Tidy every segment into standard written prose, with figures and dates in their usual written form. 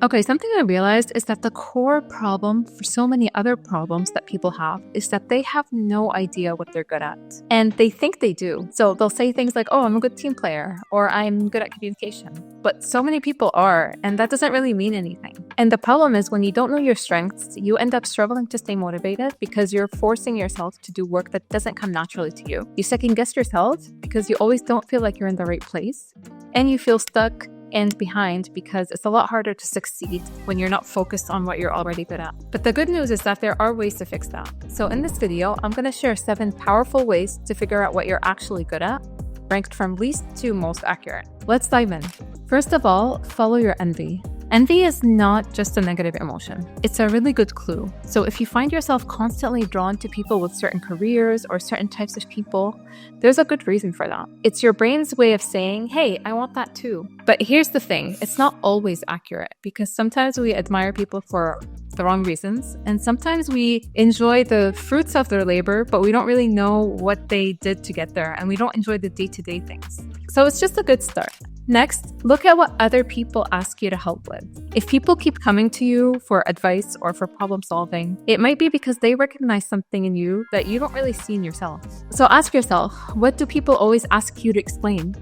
Okay, something I realized is that the core problem for so many other problems that people have is that they have no idea what they're good at. And they think they do. So they'll say things like, oh, I'm a good team player, or I'm good at communication. But so many people are, and that doesn't really mean anything. And the problem is when you don't know your strengths, you end up struggling to stay motivated because you're forcing yourself to do work that doesn't come naturally to you. You second guess yourself because you always don't feel like you're in the right place. And you feel stuck and behind because it's a lot harder to succeed when you're not focused on what you're already good at. But the good news is that there are ways to fix that. So in this video, I'm going to share 7 powerful ways to figure out what you're actually good at, ranked from least to most accurate. Let's dive in. First of all, follow your envy. Envy is not just a negative emotion. It's a really good clue. So if you find yourself constantly drawn to people with certain careers or certain types of people, there's a good reason for that. It's your brain's way of saying, hey, I want that too. But here's the thing, it's not always accurate because sometimes we admire people for the wrong reasons. And sometimes we enjoy the fruits of their labor, but we don't really know what they did to get there. And we don't enjoy the day-to-day things. So it's just a good start. Next, look at what other people ask you to help with. If people keep coming to you for advice or for problem solving, it might be because they recognize something in you that you don't really see in yourself. So ask yourself, what do people always ask you to explain?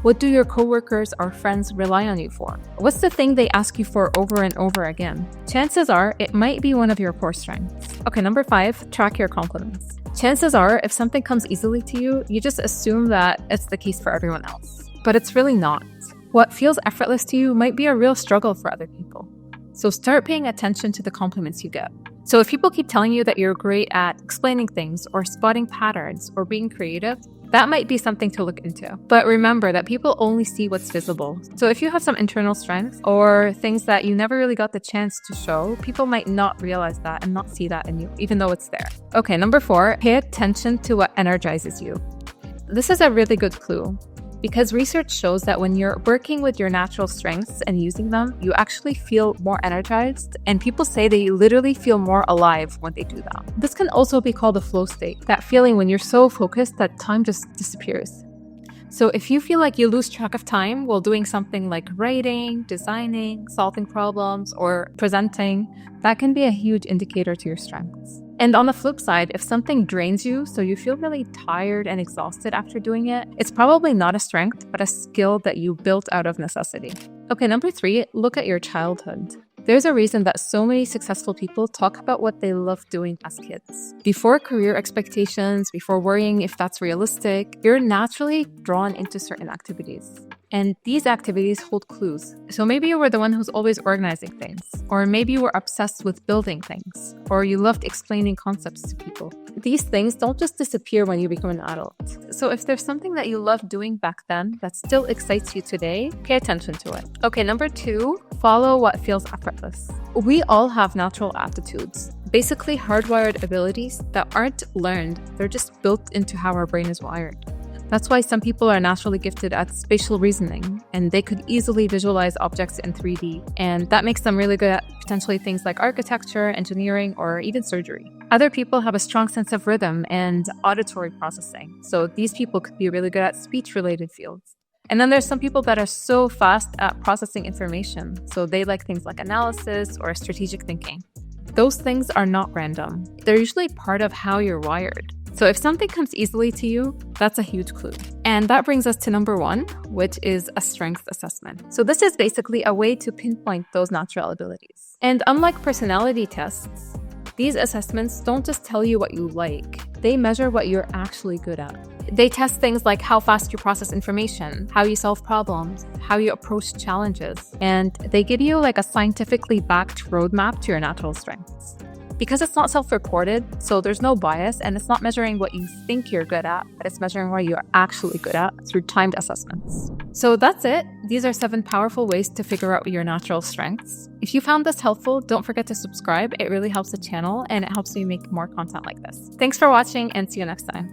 What do your coworkers or friends rely on you for? What's the thing they ask you for over and over again? Chances are it might be one of your core strengths. Okay, number 5, track your compliments. Chances are if something comes easily to you, you just assume that it's the case for everyone else. But it's really not. What feels effortless to you might be a real struggle for other people. So start paying attention to the compliments you get. So if people keep telling you that you're great at explaining things or spotting patterns or being creative, that might be something to look into. But remember that people only see what's visible. So if you have some internal strengths or things that you never really got the chance to show, people might not realize that and not see that in you, even though it's there. Okay, number 4, pay attention to what energizes you. This is a really good clue. Because research shows that when you're working with your natural strengths and using them, you actually feel more energized, and people say they literally feel more alive when they do that. This can also be called a flow state, that feeling when you're so focused that time just disappears. So if you feel like you lose track of time while doing something like writing, designing, solving problems, or presenting, that can be a huge indicator to your strengths. And on the flip side, if something drains you, so you feel really tired and exhausted after doing it, it's probably not a strength, but a skill that you built out of necessity. Okay, number 3, look at your childhood. There's a reason that so many successful people talk about what they love doing as kids. Before career expectations, before worrying if that's realistic, you're naturally drawn into certain activities. And these activities hold clues. So maybe you were the one who's always organizing things, or maybe you were obsessed with building things, or you loved explaining concepts to people. These things don't just disappear when you become an adult. So if there's something that you loved doing back then that still excites you today, pay attention to it. Okay, number 2, follow what feels effortless. We all have natural aptitudes, basically hardwired abilities that aren't learned, they're just built into how our brain is wired. That's why some people are naturally gifted at spatial reasoning, and they could easily visualize objects in 3D, and that makes them really good at potentially things like architecture, engineering, or even surgery. Other people have a strong sense of rhythm and auditory processing, so these people could be really good at speech-related fields. And then there's some people that are so fast at processing information, so they like things like analysis or strategic thinking. Those things are not random. They're usually part of how you're wired. So if something comes easily to you, that's a huge clue. And that brings us to number 1, which is a strengths assessment. So this is basically a way to pinpoint those natural abilities. And unlike personality tests, these assessments don't just tell you what you like, they measure what you're actually good at. They test things like how fast you process information, how you solve problems, how you approach challenges, and they give you like a scientifically backed roadmap to your natural strengths. Because it's not self-reported, so there's no bias, and it's not measuring what you think you're good at, but it's measuring what you're actually good at through timed assessments. So that's it. These are 7 powerful ways to figure out your natural strengths. If you found this helpful, don't forget to subscribe. It really helps the channel, and it helps me make more content like this. Thanks for watching, and see you next time.